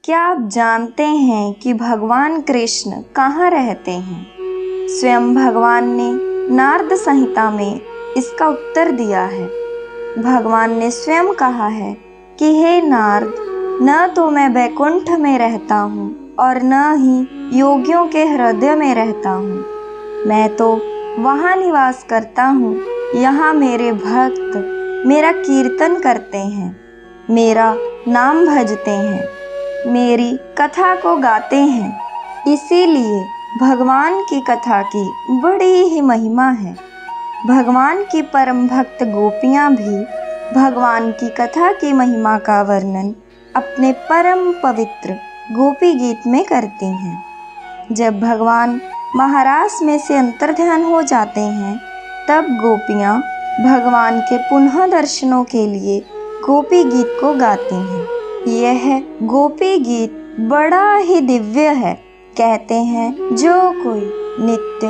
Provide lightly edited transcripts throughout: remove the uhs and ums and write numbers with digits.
क्या आप जानते हैं कि भगवान कृष्ण कहाँ रहते हैं? स्वयं भगवान ने नारद संहिता में इसका उत्तर दिया है। भगवान ने स्वयं कहा है कि हे नारद, न तो मैं वैकुंठ में रहता हूँ और न ही योगियों के हृदय में रहता हूँ। मैं तो वहाँ निवास करता हूँ, यहाँ मेरे भक्त मेरा कीर्तन करते हैं, मेरा नाम भजते हैं, मेरी कथा को गाते हैं। इसीलिए भगवान की कथा की बड़ी ही महिमा है। भगवान की परम भक्त गोपियाँ भी भगवान की कथा की महिमा का वर्णन अपने परम पवित्र गोपी गीत में करती हैं। जब भगवान महारास में से अंतर्ध्यान हो जाते हैं, तब गोपियाँ भगवान के पुनः दर्शनों के लिए गोपी गीत को गाती हैं। यह गोपी गीत बड़ा ही दिव्य है। कहते हैं जो कोई नित्य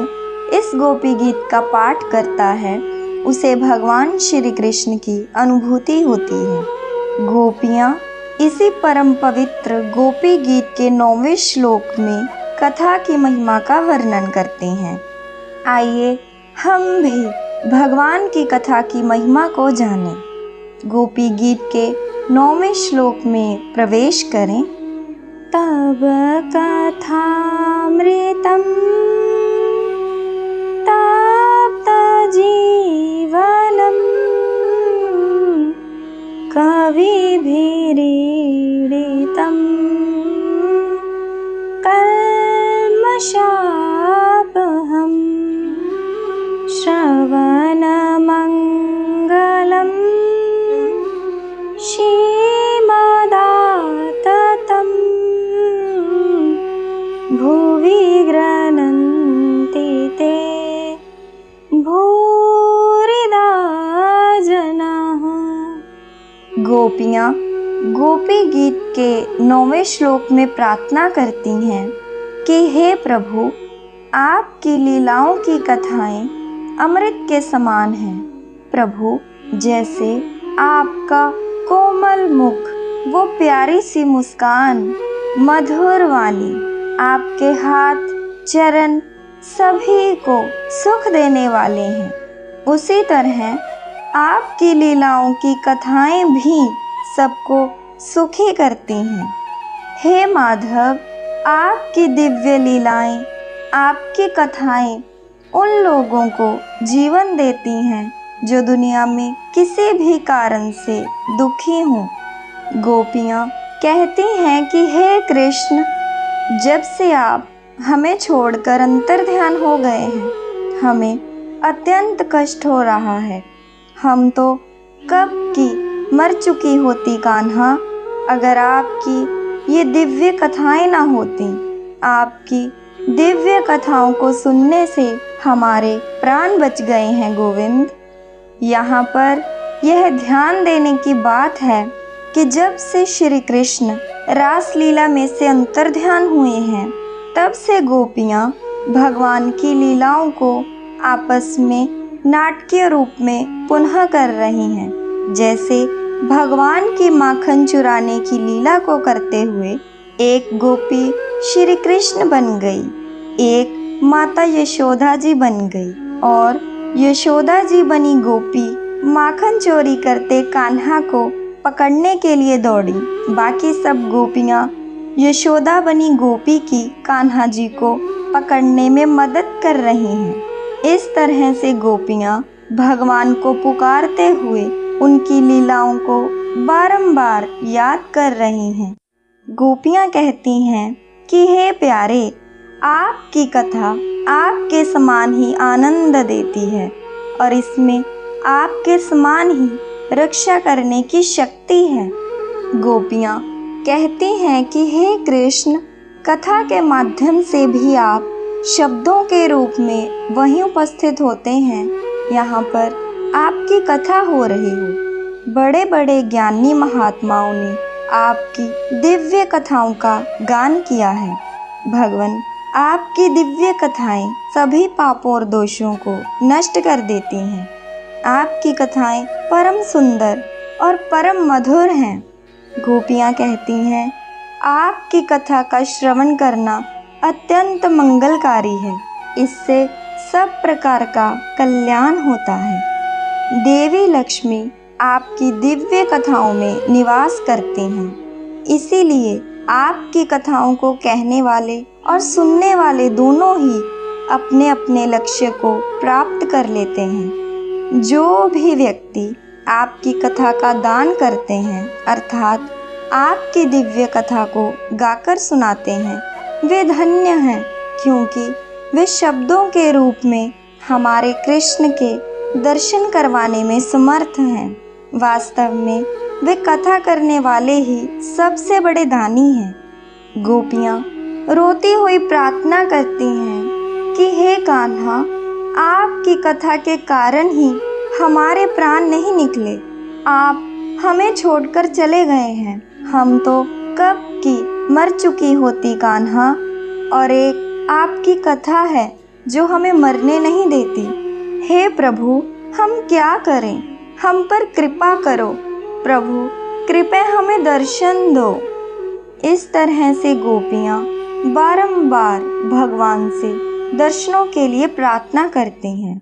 इस गोपी गीत का पाठ करता है, उसे भगवान श्री कृष्ण की अनुभूति होती है। गोपियाँ इसी परम पवित्र गोपी गीत के 9वें श्लोक में कथा की महिमा का वर्णन करते हैं। आइए हम भी भगवान की कथा की महिमा को जानें। गोपी गीत के 9वें श्लोक में प्रवेश करें। तब कथामृतं तप्त जीवनं कविभिरीडितं कल्मषापहं श्रवणमङ्गलम् श्रीमदाततं भुवि गृह्णन्ति ते भूरिदा जनाः। गोपियाँ गोपी गीत के 9वें श्लोक में प्रार्थना करती हैं कि हे प्रभु, आपकी लीलाओं की कथाएं अमृत के समान हैं। प्रभु, जैसे आपका कोमल मुख, वो प्यारी सी मुस्कान, मधुर वाणी, आपके हाथ चरण सभी को सुख देने वाले हैं, उसी तरह आपकी लीलाओं की कथाएं भी सबको सुखी करती हैं। हे माधव, आपकी दिव्य लीलाएं, आपकी कथाएं उन लोगों को जीवन देती हैं जो दुनिया में किसी भी कारण से दुखी हों। गोपियाँ कहती हैं कि हे कृष्ण, जब से आप हमें छोड़कर अंतर्ध्यान हो गए हैं, हमें अत्यंत कष्ट हो रहा है। हम तो कब की मर चुकी होती कान्हा, अगर आपकी ये दिव्य कथाएं ना होती। आपकी दिव्य कथाओं को सुनने से हमारे प्राण बच गए हैं गोविंद। यहाँ पर यह ध्यान देने की बात है कि जब से श्री कृष्ण रासलीला में से अंतर्ध्यान हुए हैं, तब से गोपियाँ भगवान की लीलाओं को आपस में नाटकीय रूप में पुनः कर रही हैं। जैसे भगवान की माखन चुराने की लीला को करते हुए एक गोपी श्री कृष्ण बन गई, एक माता यशोदा जी बन गई और यशोदा जी बनी गोपी माखन चोरी करते कान्हा को पकड़ने के लिए दौड़ी। बाकी सब गोपियाँ यशोदा बनी गोपी की कान्हा जी को पकड़ने में मदद कर रही हैं। इस तरह से गोपियाँ भगवान को पुकारते हुए उनकी लीलाओं को बारंबार याद कर रही हैं। गोपियाँ कहती हैं कि हे प्यारे, आपकी कथा आपके समान ही आनंद देती है और इसमें आपके समान ही रक्षा करने की शक्ति है। गोपियाँ कहती हैं कि हे कृष्ण, कथा के माध्यम से भी आप शब्दों के रूप में वहीं उपस्थित होते हैं, यहाँ पर आपकी कथा हो रही हो। बड़े बड़े ज्ञानी महात्माओं ने आपकी दिव्य कथाओं का गान किया है। भगवान, आपकी दिव्य कथाएं सभी पापों और दोषों को नष्ट कर देती हैं। आपकी कथाएं परम सुंदर और परम मधुर हैं। गोपियाँ कहती हैं आपकी कथा का श्रवण करना अत्यंत मंगलकारी है। इससे सब प्रकार का कल्याण होता है। देवी लक्ष्मी आपकी दिव्य कथाओं में निवास करती हैं। इसीलिए आपकी कथाओं को कहने वाले और सुनने वाले दोनों ही अपने अपने लक्ष्य को प्राप्त कर लेते हैं। जो भी व्यक्ति आपकी कथा का दान करते हैं अर्थात आपकी दिव्य कथा को गाकर सुनाते हैं, वे धन्य हैं, क्योंकि वे शब्दों के रूप में हमारे कृष्ण के दर्शन करवाने में समर्थ हैं। वास्तव में वे कथा करने वाले ही सबसे बड़े दानी हैं। गोपियाँ रोती हुई प्रार्थना करती हैं कि हे कान्हा, आपकी कथा के कारण ही हमारे प्राण नहीं निकले। आप हमें छोड़कर चले गए हैं। हम तो कब की मर चुकी होती कान्हा, और एक आपकी कथा है जो हमें मरने नहीं देती। हे प्रभु, हम क्या करें? हम पर कृपा करो प्रभु, कृपया हमें दर्शन दो। इस तरह से गोपियाँ बारंबार भगवान से दर्शनों के लिए प्रार्थना करती हैं।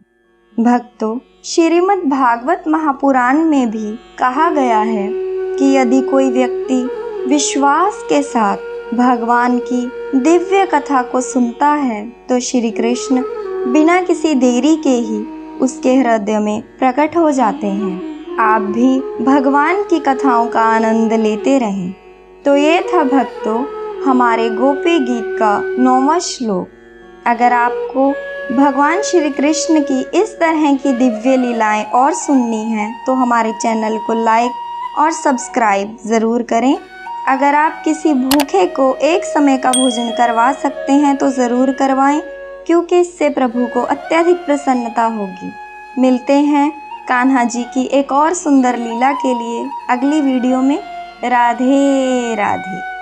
भक्तों, श्रीमद् भागवत महापुराण में भी कहा गया है कि यदि कोई व्यक्ति विश्वास के साथ भगवान की दिव्य कथा को सुनता है तो श्री कृष्ण बिना किसी देरी के ही उसके हृदय में प्रकट हो जाते हैं। आप भी भगवान की कथाओं का आनंद लेते रहें। तो ये था भक्तों हमारे गोपी गीत का 9वां श्लोक। अगर आपको भगवान श्री कृष्ण की इस तरह की दिव्य लीलाएं और सुननी हैं तो हमारे चैनल को लाइक और सब्सक्राइब ज़रूर करें। अगर आप किसी भूखे को एक समय का भोजन करवा सकते हैं तो ज़रूर करवाएं, क्योंकि इससे प्रभु को अत्यधिक प्रसन्नता होगी। मिलते हैं कान्हा जी की एक और सुंदर लीला के लिए अगली वीडियो में। राधे राधे।